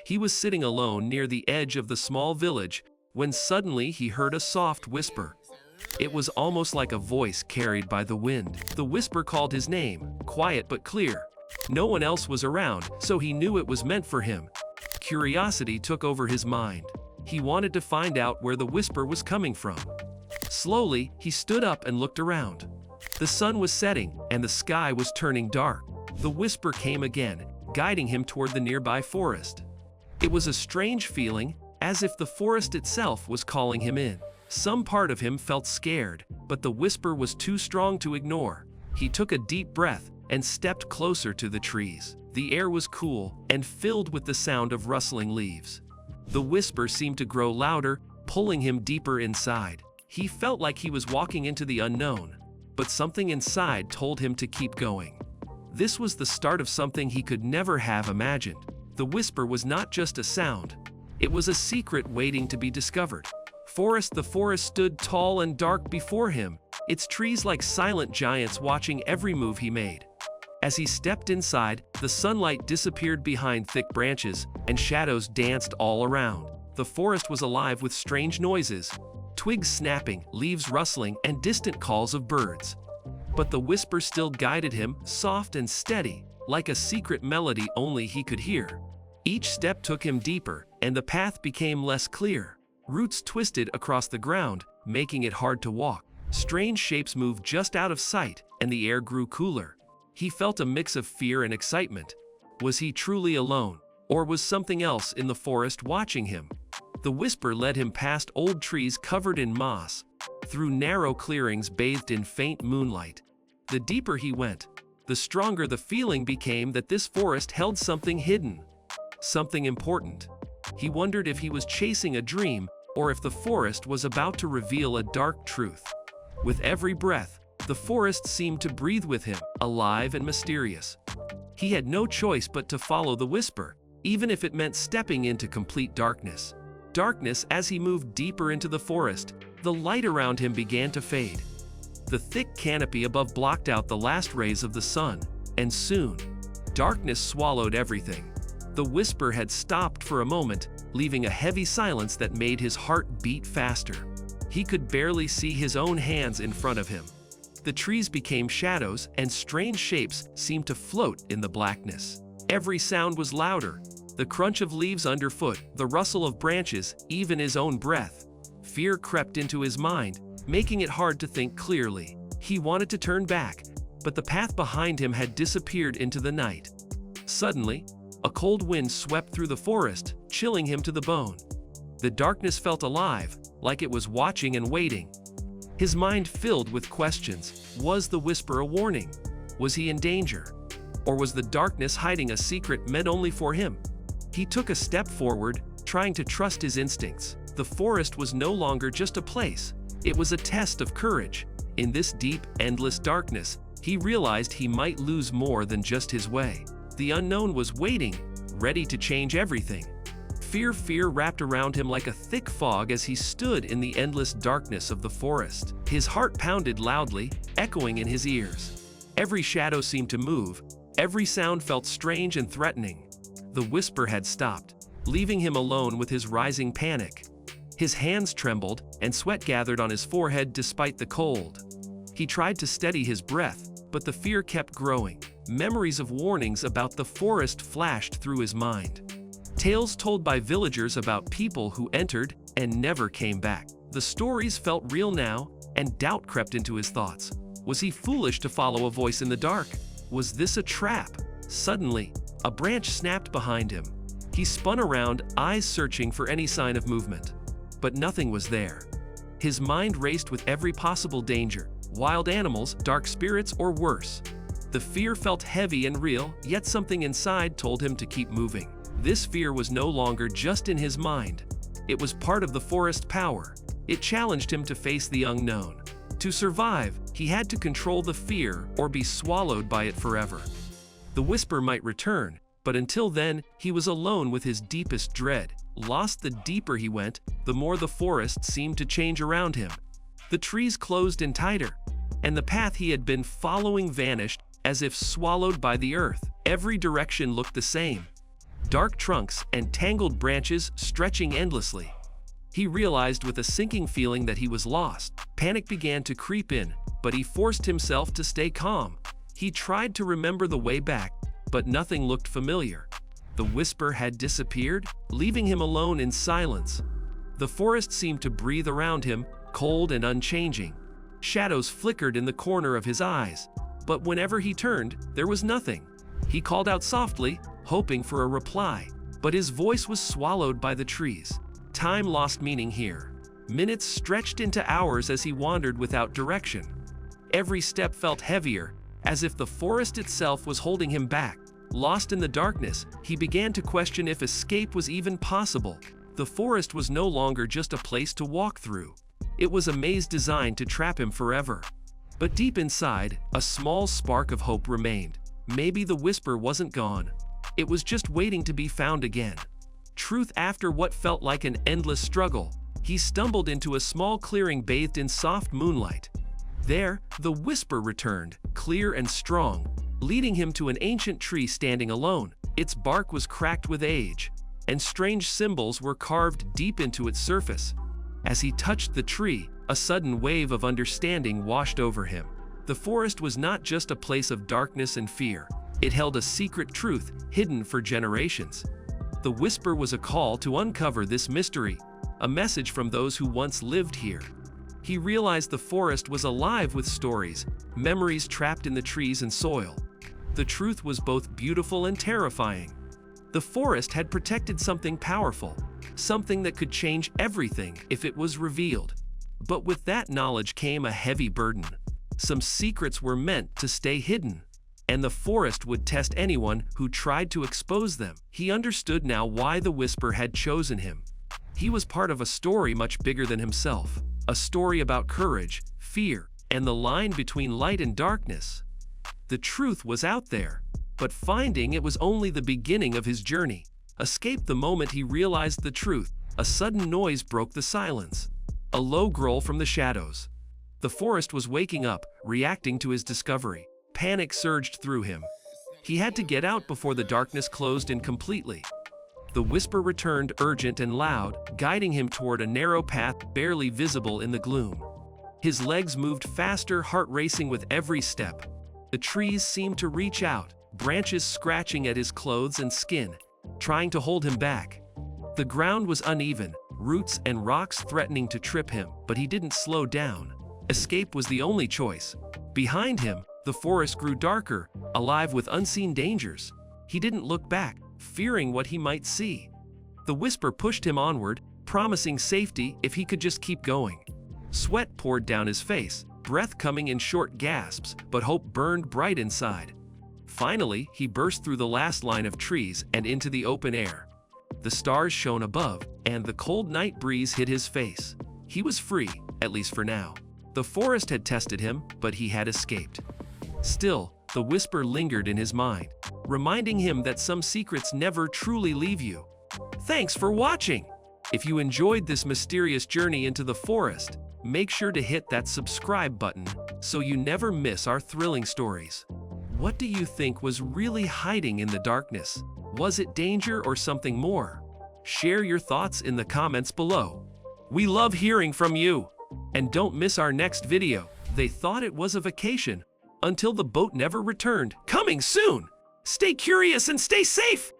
He was sitting alone near the edge of the small village when suddenly he heard a soft whisper. It was almost like a voice carried by the wind. The whisper called his name, quiet but clear. No one else was around, so he knew it was meant for him. Curiosity took over his mind. He wanted to find out where the whisper was coming from. Slowly, he stood up and looked around. The sun was setting, and the sky was turning dark. The whisper came again, guiding him toward the nearby forest. It was a strange feeling, as if the forest itself was calling him in. Some part of him felt scared, but the whisper was too strong to ignore. He took a deep breath and stepped closer to the trees. The air was cool and filled with the sound of rustling leaves. The whisper seemed to grow louder, pulling him deeper inside. He felt like he was walking into the unknown, but something inside told him to keep going. This was the start of something he could never have imagined. The whisper was not just a sound. It was a secret waiting to be discovered. The forest stood tall and dark before him, its trees like silent giants watching every move he made. As he stepped inside, the sunlight disappeared behind thick branches, and shadows danced all around. The forest was alive with strange noises, twigs snapping, leaves rustling, and distant calls of birds. But the whisper still guided him, soft and steady, like a secret melody only he could hear. Each step took him deeper, and the path became less clear. Roots twisted across the ground, making it hard to walk. Strange shapes moved just out of sight, and the air grew cooler. He felt a mix of fear and excitement. Was he truly alone, or was something else in the forest watching him? The whisper led him past old trees covered in moss, through narrow clearings bathed in faint moonlight. The deeper he went, the stronger the feeling became that this forest held something hidden, something important. He wondered if he was chasing a dream, or if the forest was about to reveal a dark truth. With every breath, the forest seemed to breathe with him, alive and mysterious. He had no choice but to follow the whisper, even if it meant stepping into complete darkness. As he moved deeper into the forest, the light around him began to fade. The thick canopy above blocked out the last rays of the sun, and soon, darkness swallowed everything. The whisper had stopped for a moment, leaving a heavy silence that made his heart beat faster. He could barely see his own hands in front of him. The trees became shadows, and strange shapes seemed to float in the blackness. Every sound was louder. The crunch of leaves underfoot, the rustle of branches, even his own breath. Fear crept into his mind, making it hard to think clearly. He wanted to turn back, but the path behind him had disappeared into the night. Suddenly, a cold wind swept through the forest, chilling him to the bone. The darkness felt alive, like it was watching and waiting. His mind filled with questions. Was the whisper a warning? Was he in danger? Or was the darkness hiding a secret meant only for him? He took a step forward, trying to trust his instincts. The forest was no longer just a place. It was a test of courage. In this deep, endless darkness, he realized he might lose more than just his way. The unknown was waiting, ready to change everything. Fear wrapped around him like a thick fog as he stood in the endless darkness of the forest. His heart pounded loudly, echoing in his ears. Every shadow seemed to move. Every sound felt strange and threatening. The whisper had stopped, leaving him alone with his rising panic. His hands trembled, and sweat gathered on his forehead despite the cold. He tried to steady his breath, but the fear kept growing. Memories of warnings about the forest flashed through his mind. Tales told by villagers about people who entered and never came back. The stories felt real now, and doubt crept into his thoughts. Was he foolish to follow a voice in the dark? Was this a trap? Suddenly, a branch snapped behind him. He spun around, eyes searching for any sign of movement. But nothing was there. His mind raced with every possible danger: wild animals, dark spirits, or worse. The fear felt heavy and real, yet something inside told him to keep moving. This fear was no longer just in his mind. It was part of the forest power. It challenged him to face the unknown. To survive, he had to control the fear or be swallowed by it forever. The whisper might return, but until then, he was alone with his deepest dread. Lost the deeper he went, the more the forest seemed to change around him. The trees closed in tighter, and the path he had been following vanished as if swallowed by the earth. Every direction looked the same. dark trunks and tangled branches stretching endlessly. He realized with a sinking feeling that he was lost. Panic began to creep in, but he forced himself to stay calm. He tried to remember the way back, but nothing looked familiar. The whisper had disappeared, leaving him alone in silence. The forest seemed to breathe around him, cold and unchanging. Shadows flickered in the corner of his eyes, but whenever he turned, there was nothing. He called out softly, hoping for a reply, but his voice was swallowed by the trees. Time lost meaning here. Minutes stretched into hours as he wandered without direction. Every step felt heavier, as if the forest itself was holding him back. Lost in the darkness, he began to question if escape was even possible. The forest was no longer just a place to walk through. It was a maze designed to trap him forever. But deep inside, a small spark of hope remained. Maybe the whisper wasn't gone. It was just waiting to be found again. Truth after what felt like an endless struggle. He stumbled into a small clearing bathed in soft moonlight. There, the whisper returned, clear and strong, leading him to an ancient tree standing alone. Its bark was cracked with age, and strange symbols were carved deep into its surface. As he touched the tree, a sudden wave of understanding washed over him. The forest was not just a place of darkness and fear. It held a secret truth hidden for generations. The whisper was a call to uncover this mystery, a message from those who once lived here. He realized the forest was alive with stories, memories trapped in the trees and soil. The truth was both beautiful and terrifying. The forest had protected something powerful, something that could change everything if it was revealed. But with that knowledge came a heavy burden. Some secrets were meant to stay hidden, and the forest would test anyone who tried to expose them. He understood now why the whisper had chosen him. He was part of a story much bigger than himself, a story about courage, fear, and the line between light and darkness. The truth was out there, but finding it was only the beginning of his journey. Escaped the moment he realized the truth. A sudden noise broke the silence. A low growl from the shadows. The forest was waking up, reacting to his discovery. Panic surged through him. He had to get out before the darkness closed in completely. The whisper returned, urgent and loud, guiding him toward a narrow path barely visible in the gloom. His legs moved faster, heart racing with every step. The trees seemed to reach out, branches scratching at his clothes and skin, trying to hold him back. The ground was uneven, roots and rocks threatening to trip him, but he didn't slow down. Escape was the only choice. Behind him, the forest grew darker, alive with unseen dangers. He didn't look back, fearing what he might see. The whisper pushed him onward, promising safety if he could just keep going. Sweat poured down his face, breath coming in short gasps, but hope burned bright inside. Finally, he burst through the last line of trees and into the open air. The stars shone above, and the cold night breeze hit his face. He was free, at least for now. The forest had tested him, but he had escaped. Still, the whisper lingered in his mind, reminding him that some secrets never truly leave you. Thanks for watching! If you enjoyed this mysterious journey into the forest, make sure to hit that subscribe button so you never miss our thrilling stories. What do you think was really hiding in the darkness? Was it danger or something more? Share your thoughts in the comments below. We love hearing from you! And don't miss our next video. They thought it was a vacation until the boat never returned. Coming soon! Stay curious and stay safe!